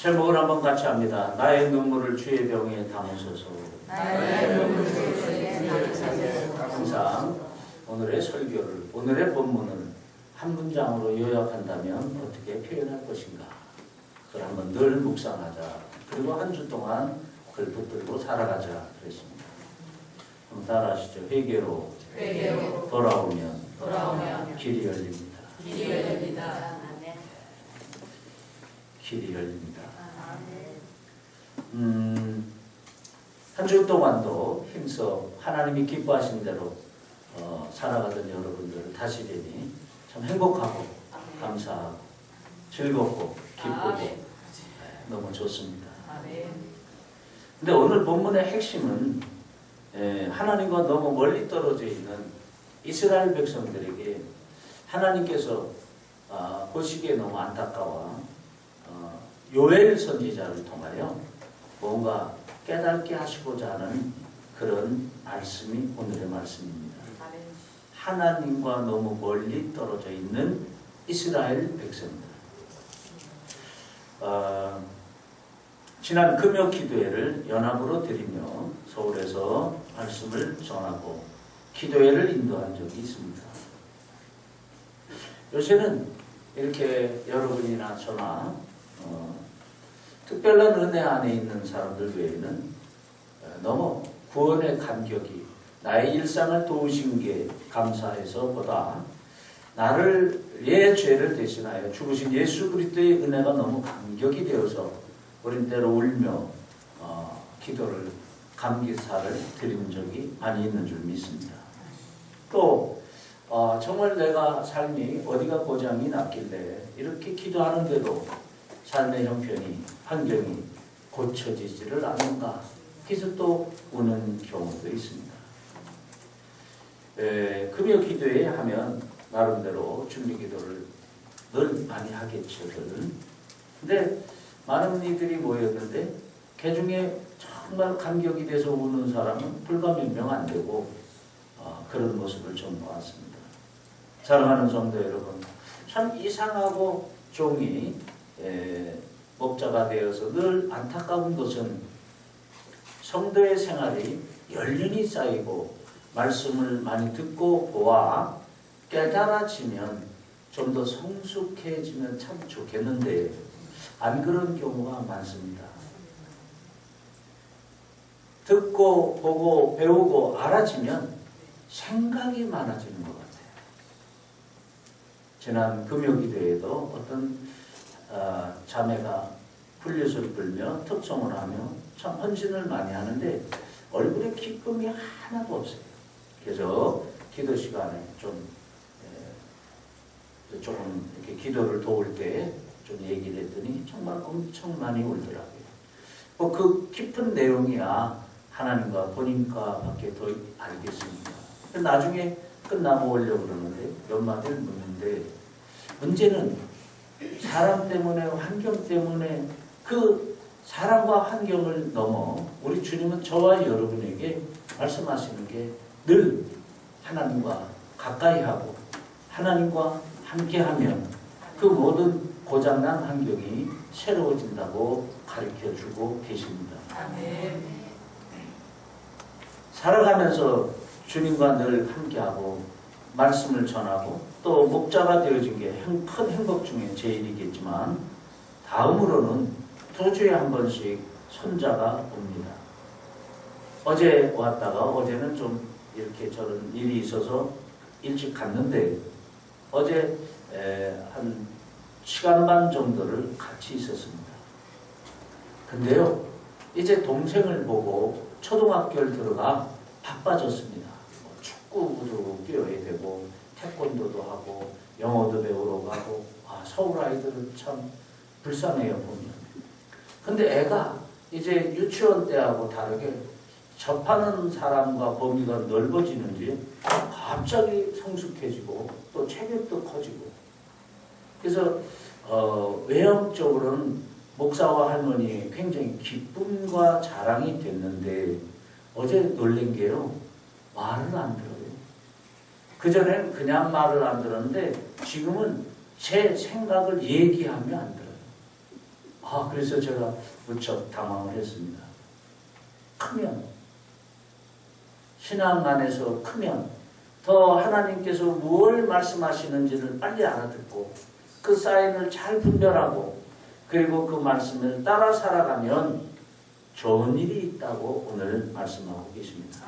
제목을 한번 같이 합니다. 나의 눈물을 주의 병에 담으소서. 나의 눈물을 주의 병에 담으소서. 항상 오늘의 설교를, 오늘의 본문을 한 문장으로 요약한다면 어떻게 표현할 것인가? 그걸 한번 늘 묵상하자. 그리고 한 주 동안 그걸 붙들고 살아가자 그랬습니다. 한번 따라하시죠. 회개로 돌아오면 길이 열립니다. 길이 열립니다. 길이 열립니다. 한 주 동안도 힘써 하나님이 기뻐하신 대로 살아가던 여러분들을 다시 뵈니 참 행복하고 감사하고 즐겁고 기쁘고 너무 좋습니다. 근데 오늘 본문의 핵심은 하나님과 너무 멀리 떨어져 있는 이스라엘 백성들에게 하나님께서 보시기에 너무 안타까워 요엘 선지자를 통하여 뭔가 깨닫게 하시고자 하는 그런 말씀이 오늘의 말씀입니다. 하나님과 너무 멀리 떨어져 있는 이스라엘 백성들. 지난 금요 기도회를 연합으로 드리며 서울에서 말씀을 전하고 기도회를 인도한 적이 있습니다. 요새는 이렇게 여러분이나 저나 특별한 은혜 안에 있는 사람들 외에는 너무 구원의 감격이 나의 일상을 도우신 게 감사해서보다 나를 내 죄를 대신하여 죽으신 예수 그리스도의 은혜가 너무 감격이 되어서 우린 때로 울며 기도를 감기사를 드린 적이 많이 있는 줄 믿습니다. 또 정말 내가 삶이 어디가 고장이 났길래 이렇게 기도하는데도 삶의 형편이 환경이 고쳐지지를 않는가. 그래서 또 우는 경우도 있습니다. 금요 기도회 하면 나름대로 준비 기도를 늘 많이 하겠죠. 근데 많은 이들이 모였는데 그 중에 정말 감격이 돼서 우는 사람은 불과 몇 명 안 되고 그런 모습을 좀 보았습니다. 사랑하는 성도 여러분, 참 이상하고 종이 목자가 되어서 늘 안타까운 것은 성도의 생활이 연륜이 쌓이고 말씀을 많이 듣고 보아 깨달아지면 좀 더 성숙해지면 참 좋겠는데 안 그런 경우가 많습니다. 듣고 보고 배우고 알아지면 생각이 많아지는 것 같아요. 지난 금요기도에도 어떤 자매가 불려서를 불며 특송을 하며 참 헌신을 많이 하는데 얼굴에 기쁨이 하나도 없어요. 그래서 기도 시간에 조금 이렇게 기도를 도울 때 좀 얘기를 했더니 정말 엄청 많이 울더라고요. 그 깊은 내용이야 하나님과 본인과 밖에 더 알겠습니다. 나중에 끝나고 오려고 그러는데 몇 마디를 묻는데 문제는 사람 때문에 환경 때문에 그 사람과 환경을 넘어 우리 주님은 저와 여러분에게 말씀하시는 게 늘 하나님과 가까이 하고 하나님과 함께하면 그 모든 고장난 환경이 새로워진다고 가르쳐주고 계십니다. 아멘. 살아가면서 주님과 늘 함께하고 말씀을 전하고 또 목자가 되어진 게 큰 행복 중에 제일이겠지만 다음으로는 2주에 한 번씩 손자가 옵니다. 어제 왔다가 어제는 좀 이렇게 저런 일이 있어서 일찍 갔는데 어제 한 시간 반 정도를 같이 있었습니다. 근데요, 이제 동생을 보고 초등학교를 들어가 바빠졌습니다. 축구도 뛰어야 되고 태권도도 하고 영어도 배우러 가고 서울 아이들은 참 불쌍해요 보면. 근데 애가 이제 유치원 때하고 다르게 접하는 사람과 범위가 넓어지는지 갑자기 성숙해지고 또 체격도 커지고 그래서 외형적으로는 목사와 할머니의 굉장히 기쁨과 자랑이 됐는데 어제 놀란 게요, 말을 안 들어요. 그전엔 그냥 말을 안 들었는데 지금은 제 생각을 얘기하면 안 들어요. 그래서 제가 무척 당황을 했습니다. 크면, 신앙 안에서 크면 더 하나님께서 무엇을 말씀하시는지를 빨리 알아듣고 그 사인을 잘 분별하고 그리고 그 말씀을 따라 살아가면 좋은 일이 있다고 오늘 말씀하고 계십니다.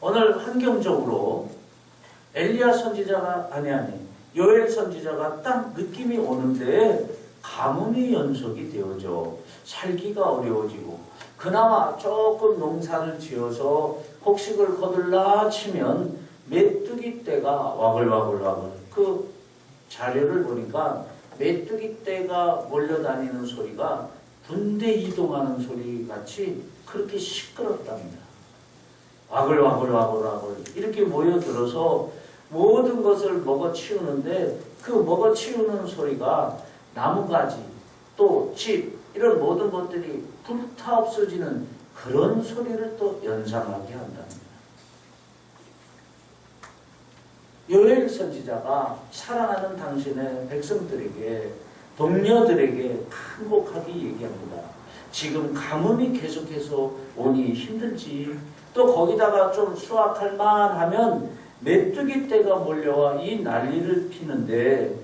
오늘 환경적으로 엘리야 선지자가 요엘 선지자가 딱 느낌이 오는데 가뭄이 연속이 되어져 살기가 어려워지고 그나마 조금 농사를 지어서 곡식을 거둘라 치면 메뚜기 떼가 와글와글 그 자료를 보니까 메뚜기 떼가 몰려다니는 소리가 군대 이동하는 소리 같이 그렇게 시끄럽답니다. 와글와글 이렇게 모여들어서 모든 것을 먹어치우는데 그 먹어치우는 소리가 나무가지 또 집 이런 모든 것들이 불타 없어지는 그런 소리를 또 연상하게 한답니다. 요엘 선지자가 사랑하는 당신의 백성들에게 동료들에게 간곡하게 얘기합니다. 지금 가뭄이 계속해서 오니 힘들지. 또 거기다가 좀 수확할 만하면 메뚜기 떼가 몰려와 이 난리를 피는데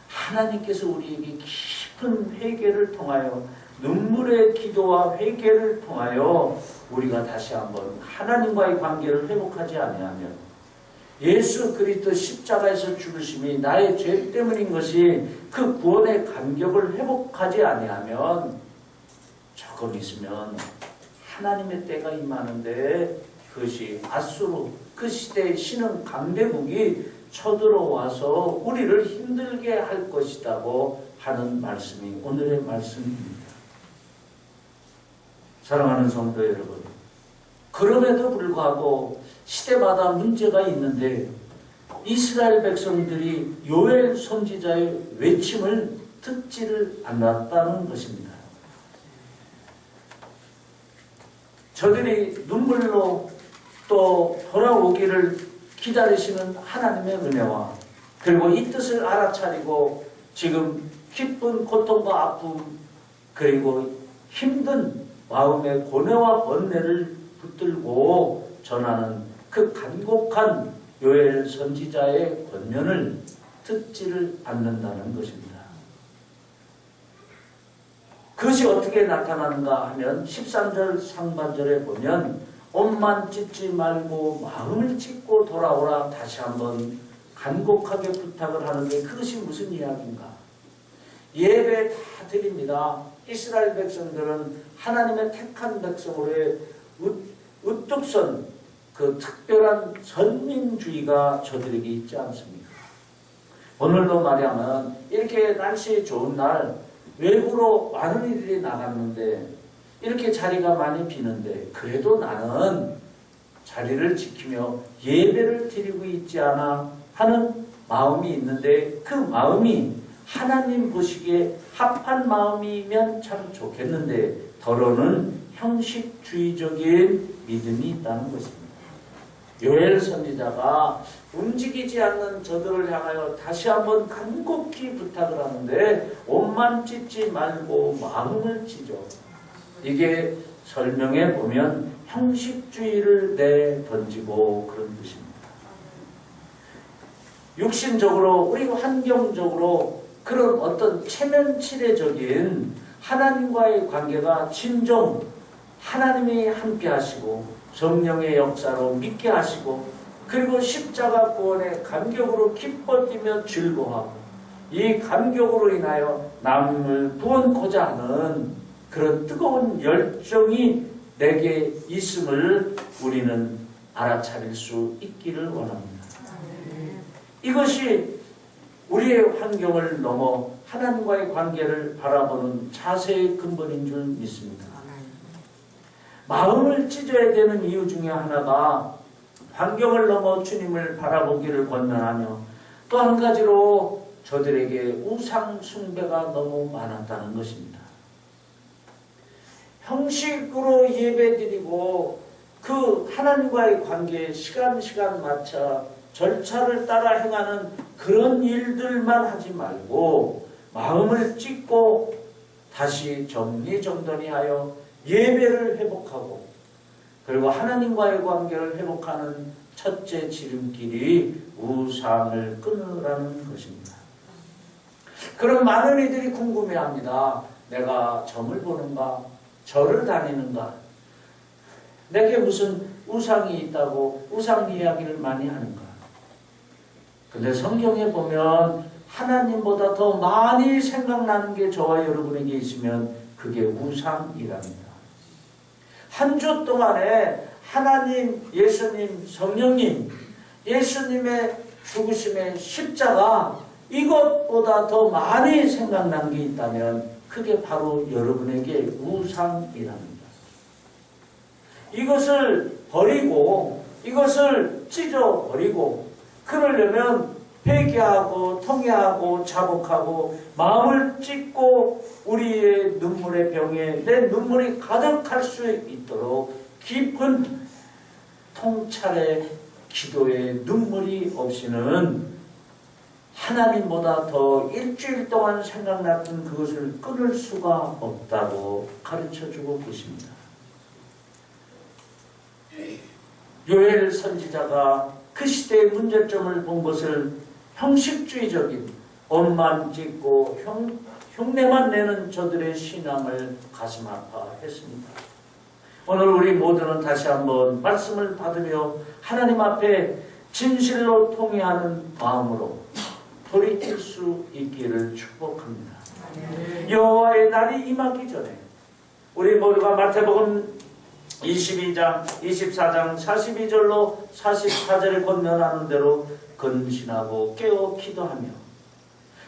하나님께서 우리에게 깊은 회개를 통하여 눈물의 기도와 회개를 통하여 우리가 다시 한번 하나님과의 관계를 회복하지 아니하면 예수 그리스도 십자가에서 죽으심이 나의 죄 때문인 것이 그 구원의 감격을 회복하지 아니하면 조금 있으면 하나님의 때가 임하는데 그것이 아수르 그 시대의 신은 강대국이 쳐들어와서 우리를 힘들게 할 것이라고 하는 말씀이 오늘의 말씀입니다. 사랑하는 성도 여러분, 그럼에도 불구하고 시대마다 문제가 있는데 이스라엘 백성들이 요엘 선지자의 외침을 듣지를 않았다는 것입니다. 저들이 눈물로 또 돌아오기를 기다리시는 하나님의 은혜와 그리고 이 뜻을 알아차리고 지금 기쁜 고통과 아픔 그리고 힘든 마음의 고뇌와 번뇌를 붙들고 전하는 그 간곡한 요엘 선지자의 권면을 듣지를 않는다는 것입니다. 그것이 어떻게 나타나는가 하면 13절 상반절에 보면 옷만 찢지 말고 마음을 찢고 돌아오라 다시 한번 간곡하게 부탁을 하는데 그것이 무슨 이야기인가? 예배 다 드립니다. 이스라엘 백성들은 하나님의 택한 백성으로의 우뚝 선 그 특별한 선민주의가 저들에게 있지 않습니까? 오늘도 말하면 이렇게 날씨 좋은 날 외부로 많은 이들이 나갔는데 이렇게 자리가 많이 비는데 그래도 나는 자리를 지키며 예배를 드리고 있지 않아 하는 마음이 있는데 그 마음이 하나님 보시기에 합한 마음이면 참 좋겠는데 더러는 형식주의적인 믿음이 있다는 것입니다. 요엘 선지자가 움직이지 않는 저들을 향하여 다시 한번 간곡히 부탁을 하는데 옷만 찢지 말고 마음을 찢어. 이게 설명해 보면 형식주의를 내던지고 그런 뜻입니다. 육신적으로 우리 환경적으로 그런 어떤 체면치레적인 하나님과의 관계가 진정 하나님이 함께 하시고 성령의 역사로 믿게 하시고 그리고 십자가 구원의 감격으로 기뻐 뛰며 즐거워하고 이 감격으로 인하여 남을 구원코자 하는 그런 뜨거운 열정이 내게 있음을 우리는 알아차릴 수 있기를 원합니다. 이것이 우리의 환경을 넘어 하나님과의 관계를 바라보는 자세의 근본인 줄 믿습니다. 마음을 찢어야 되는 이유 중에 하나가 환경을 넘어 주님을 바라보기를 권면하며 또 한 가지로 저들에게 우상 숭배가 너무 많았다는 것입니다. 형식으로 예배드리고 그 하나님과의 관계에 시간 맞춰 절차를 따라 행하는 그런 일들만 하지 말고 마음을 찢고 다시 정리정돈하여 예배를 회복하고 그리고 하나님과의 관계를 회복하는 첫째 지름길이 우상을 끊으라는 것입니다. 그럼 많은 이들이 궁금해합니다. 내가 점을 보는가? 절을 다니는가? 내게 무슨 우상이 있다고 우상 이야기를 많이 하는가? 근데 성경에 보면 하나님보다 더 많이 생각나는 게 저와 여러분에게 있으면 그게 우상이랍니다. 한 주 동안에 하나님, 예수님, 성령님, 예수님의 죽으심의 십자가 이것보다 더 많이 생각난 게 있다면 그게 바로 여러분에게 우상이랍니다. 이것을 버리고 이것을 찢어버리고 그러려면 회개하고 통회하고 자복하고 마음을 찢고 우리의 눈물의 병에 내 눈물이 가득할 수 있도록 깊은 통찰의 기도의 눈물이 없이는 하나님보다 더 일주일 동안 생각났던 그것을 끊을 수가 없다고 가르쳐주고 계십니다. 요엘 선지자가 그 시대의 문제점을 본 것을 형식주의적인 옷만 찢고 흉내만 내는 저들의 신앙을 가슴 아파했습니다. 오늘 우리 모두는 다시 한번 말씀을 받으며 하나님 앞에 진실로 통회하는 마음으로 돌이킬 수 있기를 축복합니다. 여호와의 날이 임하기 전에 우리 모두가 마태복음 22장, 24장, 42절로 44절에 권면하는 대로 근신하고 깨어 기도하며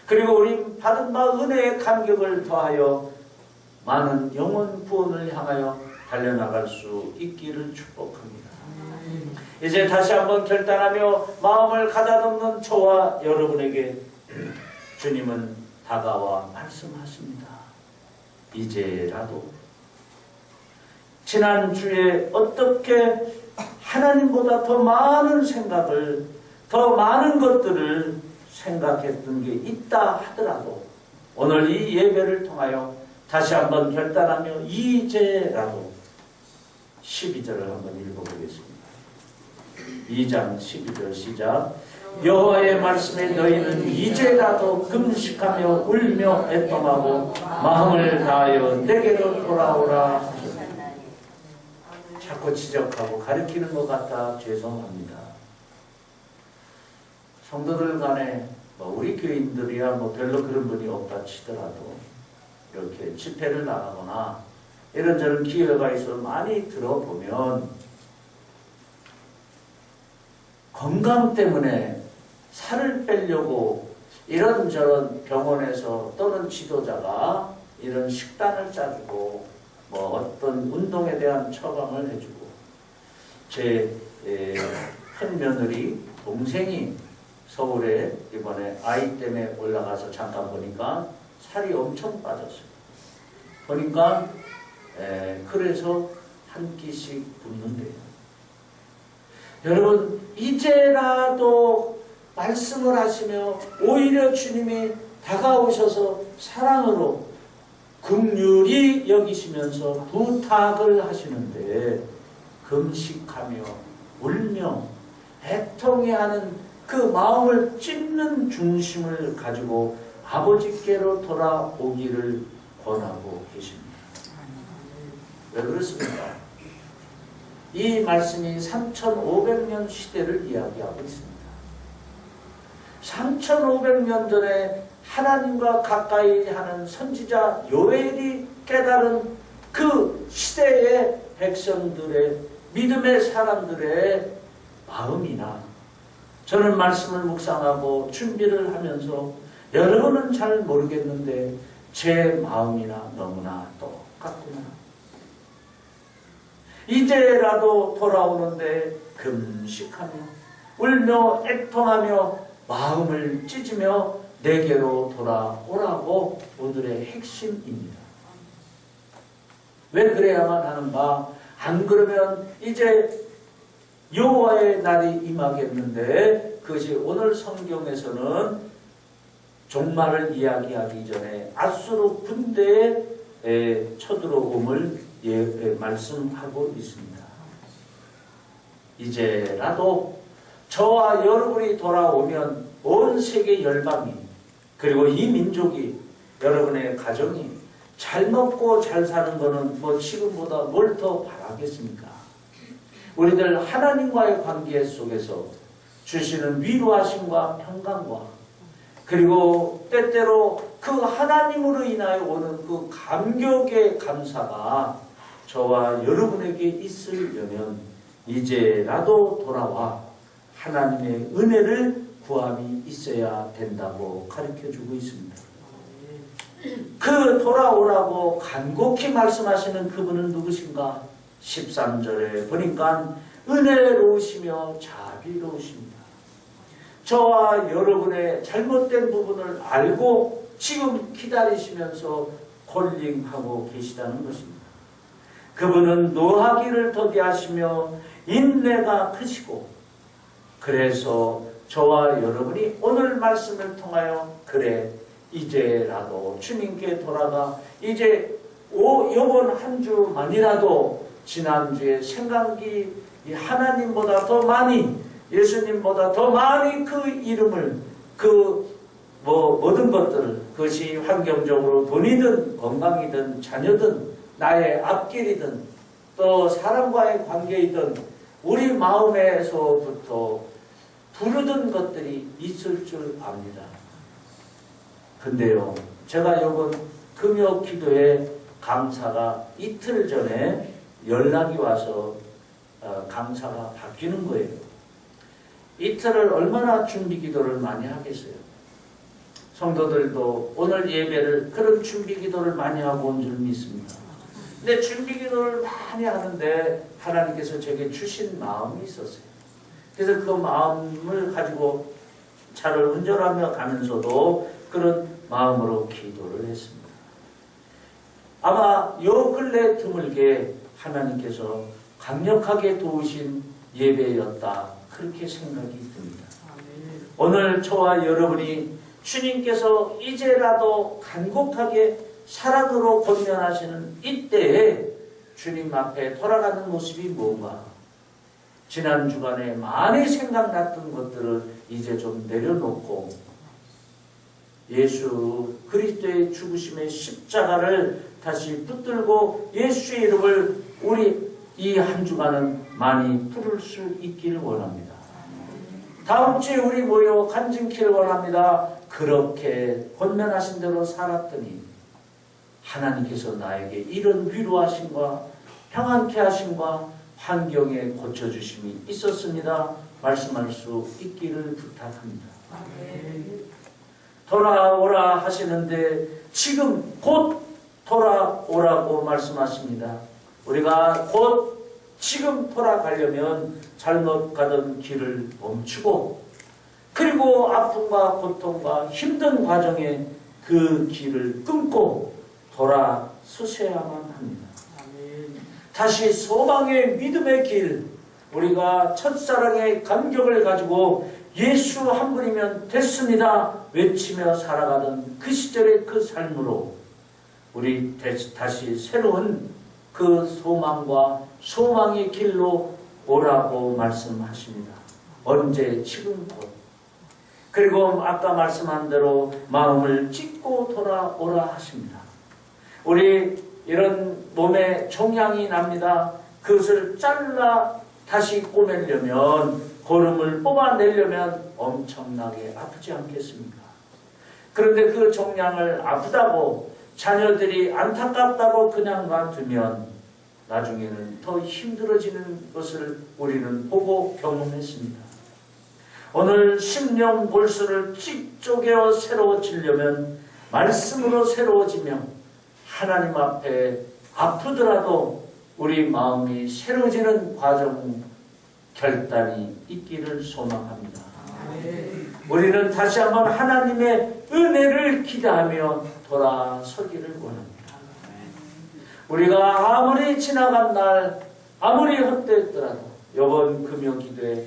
그리고 우리 받은 바 은혜의 감격을 더하여 많은 영혼 구원을 향하여 달려나갈 수 있기를 축복합니다. 이제 다시 한번 결단하며 마음을 가다듬는 저와 여러분에게 주님은 다가와 말씀하십니다. 이제라도 지난주에 어떻게 하나님보다 더 많은 생각을 더 많은 것들을 생각했던 게 있다 하더라도 오늘 이 예배를 통하여 다시 한번 결단하며 이제라도 12절을 한번 읽어보겠습니다. 2장 12절 시작. 여호와의 말씀에 너희는 이제라도 금식하며 울며 애통하고 마음을 다하여 내게로 돌아오라. 자꾸 지적하고 가리키는 것 같아 죄송합니다. 성도들 간에 우리 교인들이야 별로 그런 분이 없다 치더라도 이렇게 집회를 나가거나 이런저런 기회가 있어 많이 들어보면 건강 때문에 살을 빼려고 이런저런 병원에서 또는 지도자가 이런 식단을 짜주고 어떤 운동에 대한 처방을 해주고 제 큰 며느리 동생이 서울에 이번에 아이 때문에 올라가서 잠깐 보니까 살이 엄청 빠졌어요. 보니까 그래서 한 끼씩 붓는데요. 여러분 이제라도 말씀을 하시며 오히려 주님이 다가오셔서 사랑으로 긍휼히 여기시면서 부탁을 하시는데 금식하며 울며 애통해하는 그 마음을 찢는 중심을 가지고 아버지께로 돌아오기를 권하고 계십니다. 왜 그렇습니까? 이 말씀이 3500년 시대를 이야기하고 있습니다. 3500년 전에 하나님과 가까이 하는 선지자 요엘이 깨달은 그 시대의 백성들의 믿음의 사람들의 마음이나 저는 말씀을 묵상하고 준비를 하면서 여러분은 잘 모르겠는데 제 마음이나 너무나 똑같구나. 이제라도 돌아오는데 금식하며 울며 애통하며 마음을 찢으며 내게로 돌아오라고 오늘의 핵심입니다. 왜 그래야만 하는가? 안 그러면 이제 여호와의 날이 임하겠는데 그것이 오늘 성경에서는 종말을 이야기하기 전에 아수르 군대의 쳐들어옴을 말씀하고 있습니다. 이제라도 저와 여러분이 돌아오면 온 세계 열방이, 그리고 이 민족이, 여러분의 가정이 잘 먹고 잘 사는 거는 뭐 지금보다 뭘 더 바라겠습니까? 우리들 하나님과의 관계 속에서 주시는 위로하심과 평강과, 그리고 때때로 그 하나님으로 인하여 오는 그 감격의 감사가 저와 여러분에게 있으려면 이제라도 돌아와 하나님의 은혜를 구함이 있어야 된다고 가르쳐주고 있습니다. 그 돌아오라고 간곡히 말씀하시는 그분은 누구신가? 13절에 보니까 은혜로우시며 자비로우십니다. 저와 여러분의 잘못된 부분을 알고 지금 기다리시면서 콜링하고 계시다는 것입니다. 그분은 노하기를 더디하시며 인내가 크시고, 그래서 저와 여러분이 오늘 말씀을 통하여 그래 이제라도 주님께 돌아가 이제 이번 한 주만이라도 지난주에 생각이 하나님보다 더 많이, 예수님보다 더 많이 그 이름을, 모든 것들을, 그것이 환경적으로 돈이든 건강이든 자녀든 나의 앞길이든 또 사람과의 관계이든 우리 마음에서부터 부르던 것들이 있을 줄 압니다. 근데요, 제가 이번 금요 기도회 강사가 이틀 전에 연락이 와서 강사가 바뀌는 거예요. 이틀을 얼마나 준비 기도를 많이 하겠어요. 성도들도 오늘 예배를 그런 준비 기도를 많이 하고 온 줄 믿습니다. 근데 준비 기도를 많이 하는데 하나님께서 제게 주신 마음이 있었어요. 그래서 그 마음을 가지고 차를 운전하며 가면서도 그런 마음으로 기도를 했습니다. 아마 요 근래 드물게 하나님께서 강력하게 도우신 예배였다, 그렇게 생각이 듭니다. 오늘 저와 여러분이 주님께서 이제라도 간곡하게 사랑으로 권면하시는 이때에 주님 앞에 돌아가는 모습이 뭔가? 지난 주간에 많이 생각났던 것들을 이제 좀 내려놓고 예수 그리스도의 죽으심의 십자가를 다시 붙들고 예수의 이름을 우리 이 한 주간은 많이 부를 수 있기를 원합니다. 다음 주에 우리 모여 간증키를 원합니다. 그렇게 권면하신 대로 살았더니 하나님께서 나에게 이런 위로하심과 평안케 하심과 환경에 고쳐주심이 있었습니다. 말씀할 수 있기를 부탁합니다. 돌아오라 하시는데 지금 곧 돌아오라고 말씀하십니다. 우리가 곧 지금 돌아가려면 잘못 가던 길을 멈추고, 그리고 아픔과 고통과 힘든 과정에 그 길을 끊고 돌아서셔야만 합니다. 다시 소망의 믿음의 길, 우리가 첫사랑의 감격을 가지고 예수 한 분이면 됐습니다 외치며 살아가던 그 시절의 그 삶으로 우리 다시 새로운 그 소망과 소망의 길로 오라고 말씀하십니다. 언제? 지금 곧. 그리고 아까 말씀한 대로 마음을 찢고 돌아오라 하십니다. 우리 이런 몸에 종양이 납니다. 그것을 잘라 다시 꼬매려면, 고름을 뽑아내려면 엄청나게 아프지 않겠습니까? 그런데 그 종양을 아프다고 자녀들이 안타깝다고 그냥 놔두면 나중에는 더 힘들어지는 것을 우리는 보고 경험했습니다. 오늘 심령 골수를 쪼개어 새로워지려면 말씀으로 새로워지며 하나님 앞에 아프더라도 우리 마음이 새로워지는 과정 결단이 있기를 소망합니다. 우리는 다시 한번 하나님의 은혜를 기대하며 돌아서기를 원합니다. 우리가 아무리 지나간 날, 아무리 헛되었더라도 이번 금요기도에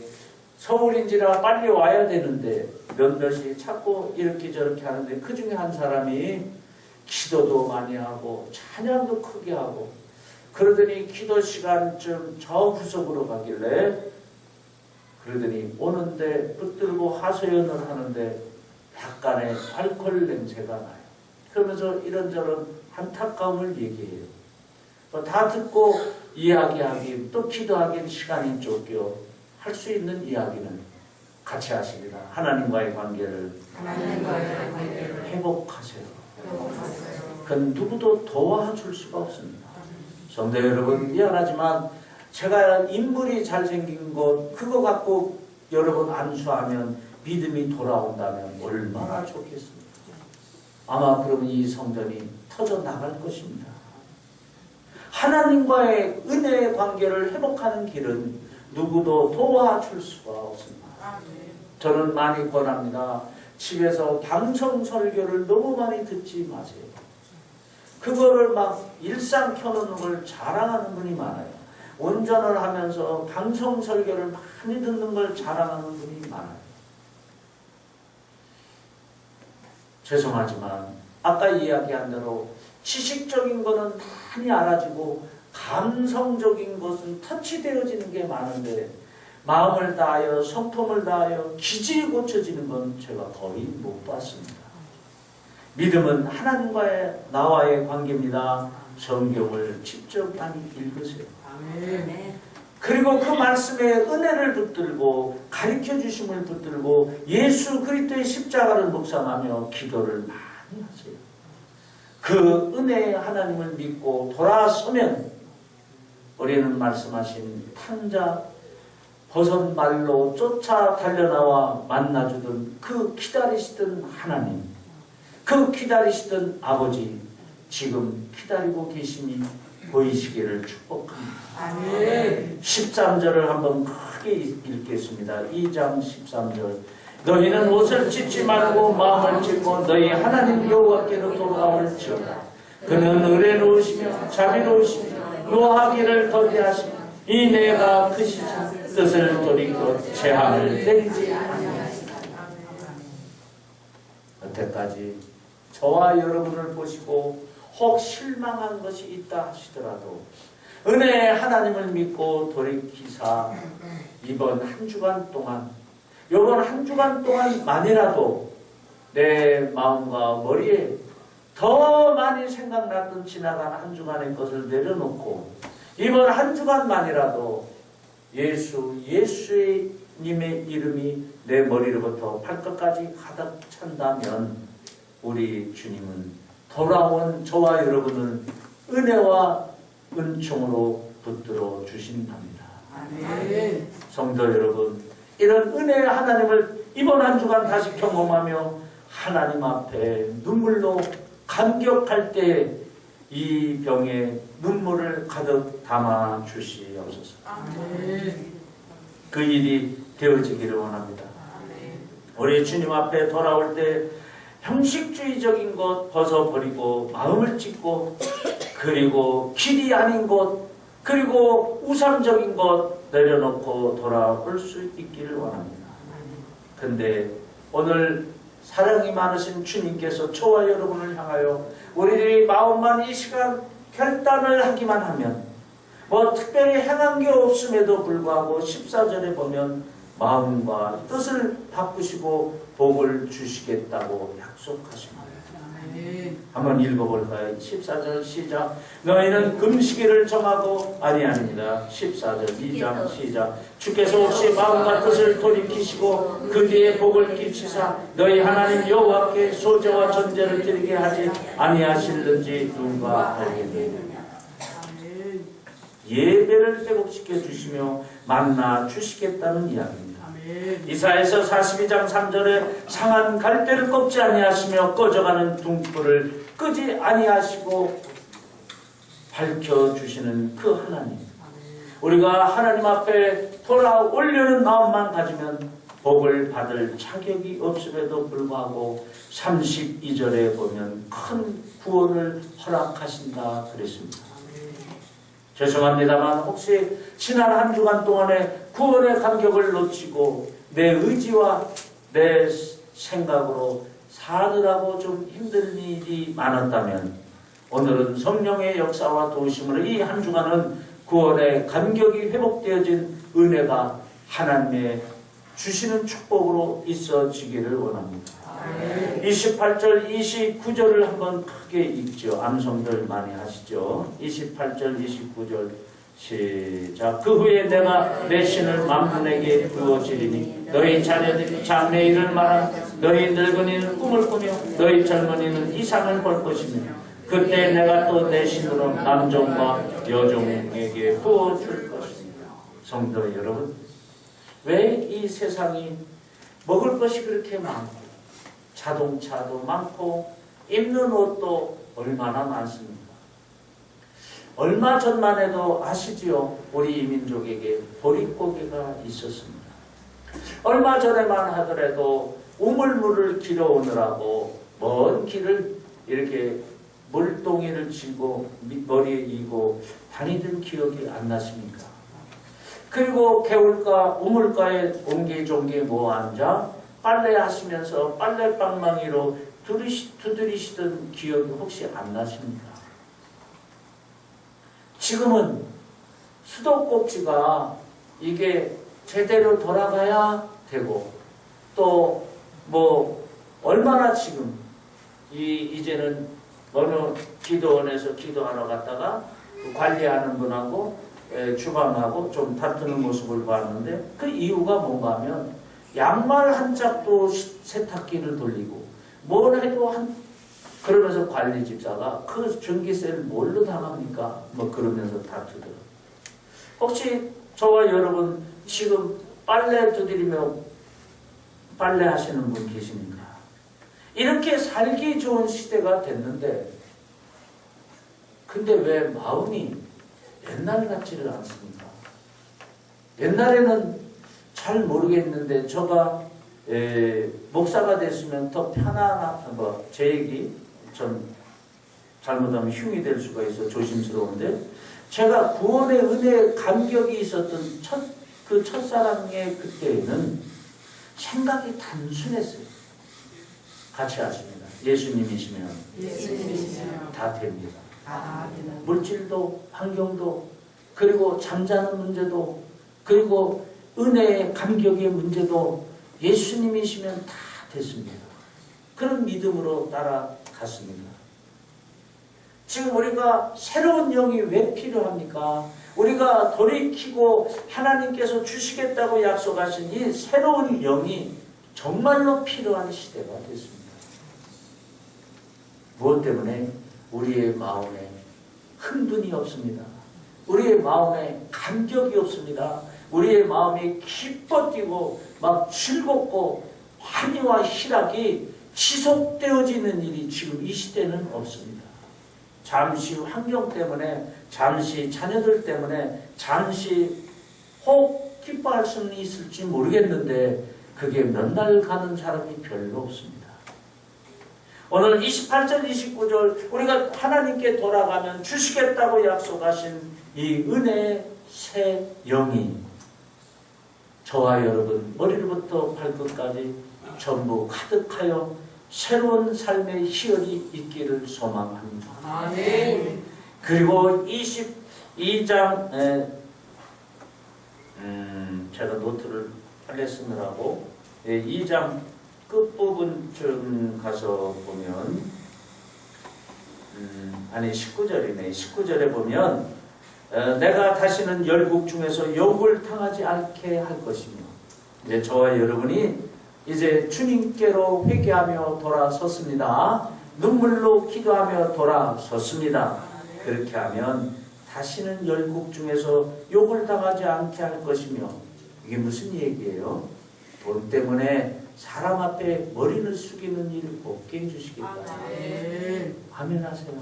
서울인지라 빨리 와야 되는데 몇몇이 자꾸 이렇게 저렇게 하는데 그 중에 한 사람이 기도도 많이 하고 찬양도 크게 하고 그러더니 기도 시간쯤 저 구석으로 가길래 그러더니 오는데 붙들고 하소연을 하는데 약간의 알코올 냄새가 나요. 그러면서 이런저런 안타까움을 얘기해요. 다 듣고 이야기하기 또 기도하기 시간이 쫓겨 할 수 있는 이야기는 같이 하십니다. 하나님과의 관계를 회복하세요. 그건 누구도 도와줄 수가 없습니다. 성도 여러분, 미안하지만 제가 인물이 잘생긴 것 그거 갖고 여러분 안수하면 믿음이 돌아온다면 얼마나 좋겠습니까? 아마 그러면 이 성전이 터져 나갈 것입니다. 하나님과의 은혜의 관계를 회복하는 길은 누구도 도와줄 수가 없습니다. 저는 많이 권합니다. 집에서 방송 설교를 너무 많이 듣지 마세요. 그거를 막 일상 켜놓는 걸 자랑하는 분이 많아요. 운전을 하면서 방송 설교를 많이 듣는 걸 자랑하는 분이 많아요. 죄송하지만 아까 이야기한 대로 지식적인 거는 많이 알아지고 감성적인 것은 터치되어지는 게 많은데 마음을 다하여 성품을 다하여 기질이 고쳐지는 건 제가 거의 못 봤습니다. 믿음은 하나님과의 나와의 관계입니다. 성경을 직접 많이 읽으세요. 그리고 그 말씀에 은혜를 붙들고 가르쳐 주심을 붙들고 예수 그리스도의 십자가를 묵상하며 기도를 많이 하세요. 그 은혜의 하나님을 믿고 돌아서면 우리는 말씀하신 탕자 버선 말로 쫓아 달려나와 만나주던 그 기다리시던 하나님, 그 기다리시던 아버지 지금 기다리고 계심이 보이시기를 축복합니다. 아멘. 13절을 한번 크게 읽겠습니다. 2장 13절. 너희는 옷을 찢지 말고 마음을 찢고 너희 하나님 여호와께로 돌아올지어다. 그는 의로우시며 자비로우시며 노하기를 더디하시며 이 내가 크시사 뜻을 돌이켜 재앙을 내리지 아니하시다. 여태까지 저와 여러분을 보시고 혹 실망한 것이 있다 하시더라도 은혜의 하나님을 믿고 돌이키사 이번 한 주간 동안 이번 한 주간 동안만이라도 내 마음과 머리에 더 많이 생각났던 지나간 한 주간의 것을 내려놓고 이번 한 주간만이라도 예수의 님의 이름이 내 머리로부터 발끝까지 가득 찬다면 우리 주님은 돌아온 저와 여러분을 은혜와 은총으로 붙들어 주신답니다. 아멘. 성도 여러분, 이런 은혜의 하나님을 이번 한 주간 다시 경험하며 하나님 앞에 눈물로 감격할 때 이 병에 눈물을 가득 담아 주시옵소서. 아멘. 그 일이 되어지기를 원합니다. 우리 주님 앞에 돌아올 때 형식주의적인 것 벗어버리고 마음을 찢고 그리고 길이 아닌 것 그리고 우상적인 것 내려놓고 돌아올 수 있기를 원합니다. 근데 오늘 사랑이 많으신 주님께서 저와 여러분을 향하여 우리들이 마음만 이 시간 결단을 하기만 하면 뭐 특별히 행한 게 없음에도 불구하고 14절에 보면 마음과 뜻을 바꾸시고 복을 주시겠다고 약속하십니다. 한번 읽어볼까요? 14절 시작. 너희는 금식일을 정하고 아닙니다. 14절 2장 시작. 주께서 혹시 마음과 뜻을 돌이키시고 그 뒤에 복을 끼치사 너희 하나님 여호와께 소제와 전제를 드리게 하지 아니하실는지 누가 알겠느냐. 예배를 회복시켜 주시며 만나 주시겠다는 이야기입니다. 이사야서 42장 3절에 상한 갈대를 꺾지 아니하시며 꺼져가는 등불을 끄지 아니하시고 밝혀주시는 그 하나님, 우리가 하나님 앞에 돌아오려는 마음만 가지면 복을 받을 자격이 없음에도 불구하고 32절에 보면 큰 구원을 허락하신다 그랬습니다. 죄송합니다만 혹시 지난 한 주간 동안에 구원의 감격을 놓치고 내 의지와 내 생각으로 사느라고 좀 힘든 일이 많았다면 오늘은 성령의 역사와 도우심으로 이 한 주간은 구원의 감격이 회복되어진 은혜가 하나님의 주시는 축복으로 있어지기를 원합니다. 28절, 29절을 한번 크게 읽죠. 암송들 많이 하시죠. 28절, 29절 시작. 그 후에 내가 내 신을 만민에게 부어지리니 너희 자녀들이 장래일을 말한 너희 늙은이는 꿈을 꾸며 너희 젊은이는 이상을 볼 것이며 그때 내가 또 내 신으로 남종과 여종에게 부어줄 것입니다. 성도 여러분, 왜 이 세상이 먹을 것이 그렇게 많고 자동차도 많고 입는 옷도 얼마나 많습니까? 얼마 전만 해도 아시지요? 우리 이민족에게 보릿고개가 있었습니다. 얼마 전에만 하더라도 우물물을 길어오느라고 먼 길을 이렇게 물동이를 쥐고 머리에 이고 다니던 기억이 안 나십니까? 그리고 개울가 우물가에 옹기종기 모아 앉아 빨래하시면서 빨래방망이로 두드리시던 기억이 혹시 안 나십니까? 지금은 수도꼭지가 이게 제대로 돌아가야 되고 또 뭐 얼마나 지금 이제는 어느 기도원에서 기도하러 갔다가 관리하는 분하고 주방하고 좀 다투는 모습을 봤는데 그 이유가 뭔가 하면 양말 한 짝도 세탁기를 돌리고 뭘 해도 그러면서 관리 집사가 그 전기세를 뭘로 당합니까? 뭐 그러면서 다투더라고요. 혹시 저와 여러분 지금 빨래 두드리며 빨래 하시는 분 계십니까? 이렇게 살기 좋은 시대가 됐는데 근데 왜 마음이 옛날 같지를 않습니까? 옛날에는 잘 모르겠는데 제가 목사가 됐으면 더 편안한 제 얘기 좀 잘못하면 흉이 될 수가 있어 조심스러운데 제가 구원의 은혜의 감격이 있었던 그 첫사랑의 그때에는 생각이 단순했어요. 같이 하십니다. 예수님이시면 다 됩니다. 물질도 환경도 그리고 잠자는 문제도 그리고 은혜의 감격의 문제도 예수님이시면 다 됐습니다. 그런 믿음으로 따라갔습니다. 지금 우리가 새로운 영이 왜 필요합니까? 우리가 돌이키고 하나님께서 주시겠다고 약속하신 이 새로운 영이 정말로 필요한 시대가 됐습니다. 무엇 때문에? 우리의 마음에 흥분이 없습니다. 우리의 마음에 감격이 없습니다. 우리의 마음이 기뻐 뛰고 막 즐겁고 환희와 희락이 지속되어지는 일이 지금 이 시대는 없습니다. 잠시 환경 때문에 잠시 자녀들 때문에 잠시 혹 기뻐할 수는 있을지 모르겠는데 그게 몇 날 가는 사람이 별로 없습니다. 오늘 28절 29절 우리가 하나님께 돌아가면 주시겠다고 약속하신 이 은혜의 새 영이 저와 여러분 머리로부터 발끝까지 전부 가득하여 새로운 삶의 희열이 있기를 소망합니다. 아멘. 그리고 22장 제가 노트를 빨리 쓰느라고 2장 끝부분 좀 가서 보면 19절이네. 19절에 보면 내가 다시는 열국 중에서 욕을 당하지 않게 할 것이며 이제 저와 여러분이 이제 주님께로 회개하며 돌아섰습니다. 눈물로 기도하며 돌아섰습니다. 그렇게 하면 다시는 열국 중에서 욕을 당하지 않게 할 것이며 이게 무슨 얘기예요? 돈 때문에 사람 앞에 머리를 숙이는 일을 없게 해주시겠다. 아멘 하세요.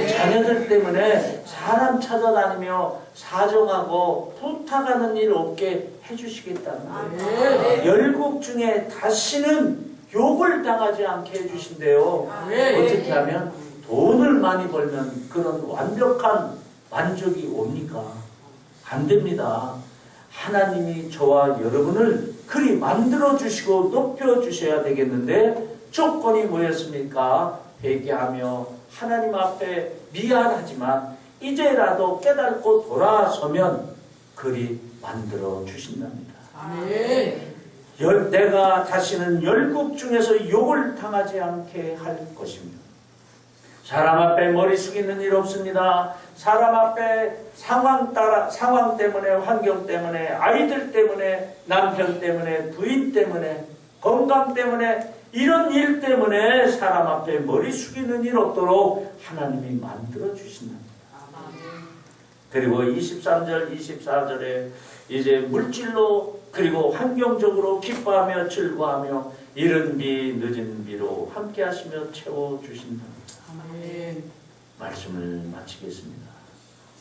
자녀들 때문에 사람 찾아다니며 사정하고 부탁하는 일 없게 해주시겠다는 거예요. 열국 중에 다시는 욕을 당하지 않게 해주신대요. 어떻게 하면 돈을 많이 벌면 그런 완벽한 만족이 옵니까? 안 됩니다. 하나님이 저와 여러분을 그리 만들어 주시고 높여 주셔야 되겠는데 조건이 뭐였습니까? 회개하며 하나님 앞에 미안하지만 이제라도 깨닫고 돌아서면 그리 만들어 주신답니다. 아멘. 내가 다시는 열국 중에서 욕을 당하지 않게 할 것입니다. 사람 앞에 머리 숙이는 일 없습니다. 사람 앞에 상황 때문에, 환경 때문에, 아이들 때문에, 남편 때문에, 부인 때문에, 건강 때문에, 이런 일 때문에 사람 앞에 머리 숙이는 일 없도록 하나님이 만들어 주신답니다. 그리고 23절, 24절에 이제 물질로 그리고 환경적으로 기뻐하며 즐거워하며 이른 비 늦은 비로 함께 하시며 채워주신답니다. 아멘. 말씀을 마치겠습니다.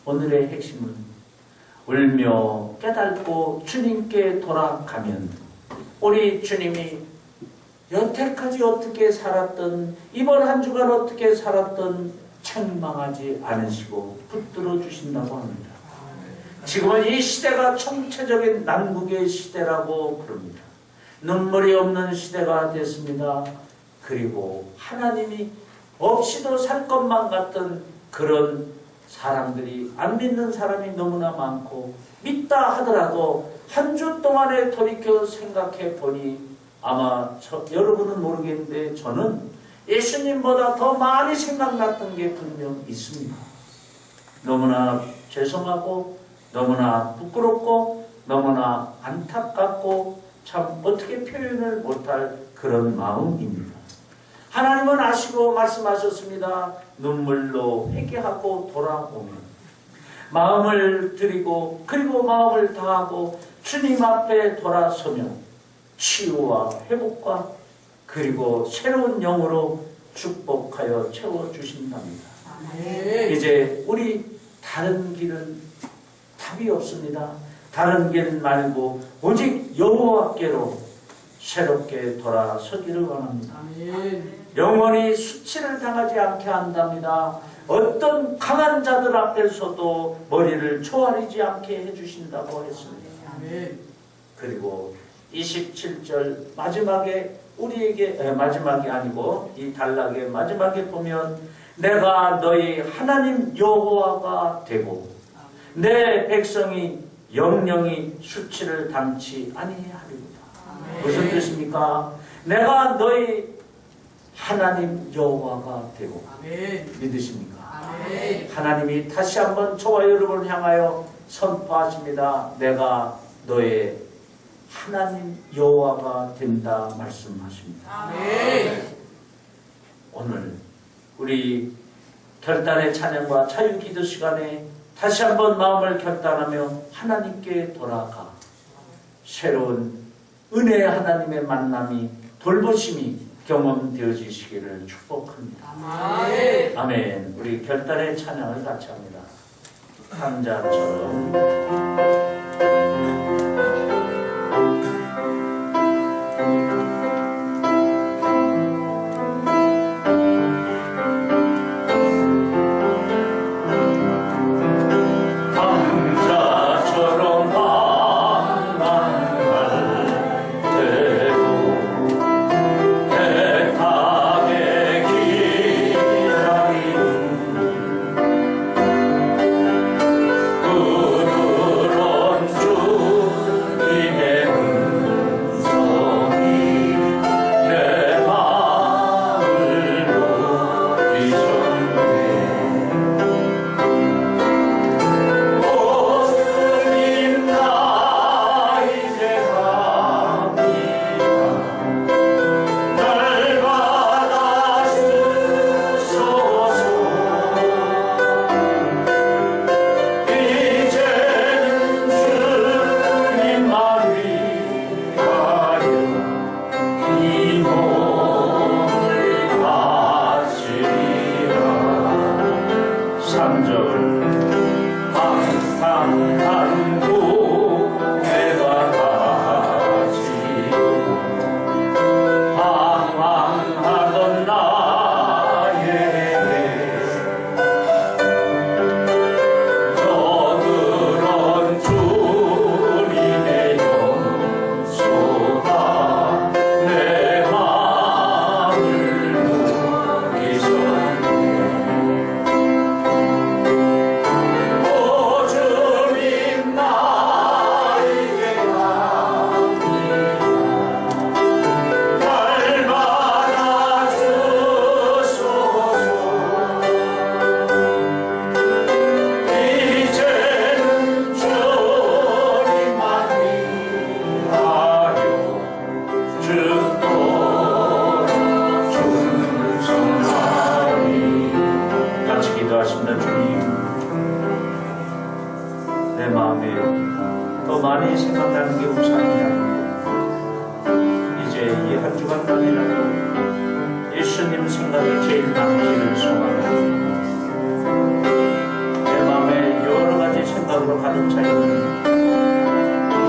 오늘의 핵심은 울며 깨닫고 주님께 돌아가면 우리 주님이 여태까지 어떻게 살았던 이번 한 주간 어떻게 살았던 책망하지 않으시고 붙들어 주신다고 합니다. 지금은 이 시대가 총체적인 난국의 시대라고 부릅니다. 눈물이 없는 시대가 됐습니다. 그리고 하나님이 없이도 살 것만 같은 그런 사람들이 안 믿는 사람이 너무나 많고 믿다 하더라도 한 주 동안에 돌이켜 생각해 보니 아마 여러분은 모르겠는데 저는 예수님보다 더 많이 생각났던 게 분명 있습니다. 너무나 죄송하고 너무나 부끄럽고 너무나 안타깝고 참 어떻게 표현을 못할 그런 마음입니다. 하나님은 아시고 말씀하셨습니다. 눈물로 회개하고 돌아오면 마음을 드리고 그리고 마음을 다하고 주님 앞에 돌아서면 치유와 회복과 그리고 새로운 영으로 축복하여 채워주신답니다. 이제 우리 다른 길은 답이 없습니다. 다른 길 말고 오직 여호와께로 새롭게 돌아서기를 원합니다. 영원히 수치를 당하지 않게 한답니다. 어떤 강한 자들 앞에서도 머리를 조아리지 않게 해주신다고 했습니다. 그리고 27절 마지막에 우리에게 마지막이 아니고 이 단락의 마지막에 보면 내가 너희 하나님 여호와가 되고 내 백성이 영영이 수치를 당치 아니하리로다. 무슨 뜻입니까? 내가 너희 하나님 여호와가 되고 믿으십니까? 하나님이 다시 한번 저와 여러분을 향하여 선포하십니다. 내가 너의 하나님 여호와가 된다 말씀하십니다. 오늘 우리 결단의 찬양과 자유기도 시간에 다시 한번 마음을 결단하며 하나님께 돌아가 새로운 은혜의 하나님의 만남이 돌보심이 경험되어지시기를 축복합니다. 아멘. 우리 결단의 찬양을 같이 합니다. 한자처럼 주님, 내 마음에 더 많이 생각나는 게 우상이라고 이제 이 한 주간만이라도 예수님 생각이 제일 많기를 소망합니다. 내 마음에 여러 가지 생각으로 가득 차 있는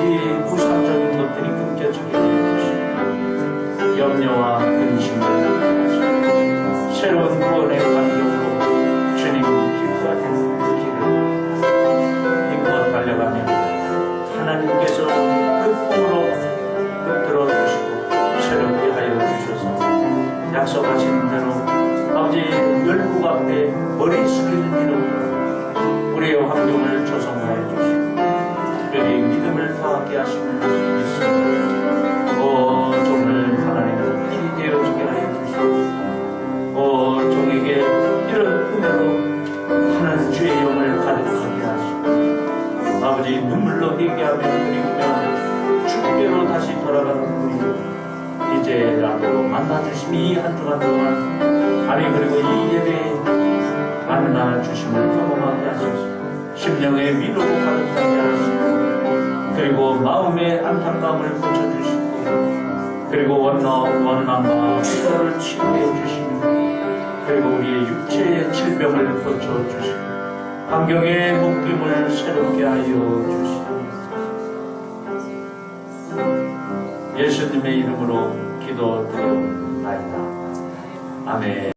이 우상적인 것들이 끊겨지게 되시고 염려와 근심을 하시고 새로운 구원의 감격으로 주님 기뻐하는 길을 이끌어 달려가며 하나님께서 그 꿈으로 붙들어 주시고 새롭게 하여 주셔서 약속하신 대로 아버지 열국 앞에 머리 숙이는 이름으로 우리의 환경을 조성하여 주시고 특별히 믿음을 더하게 하심을 믿습니다. 종을 하나님의 길이 되어주게 하여 주시고 종에게 이런 은혜로 하는 주의 영을 가득하게 하시고 아버지 눈물로 회개하며 그리우며 주께로 다시 돌아가는 우리 이제라도 만나주심이 이 한 주간 동안 아니 그리고 이 예배에 만나주심을 경험하게 하소서. 심령의 위로로 가득하게 하시고 그리고 마음의 안타까움을 고쳐주시고 그리고 원망과 피로를 치유해 주시고 그리고 우리의 육체의 질병을 고쳐주시고 환경의 묶임을 새롭게 하여 주시고 예수님의 이름으로 기도드리옵나이다. 아멘.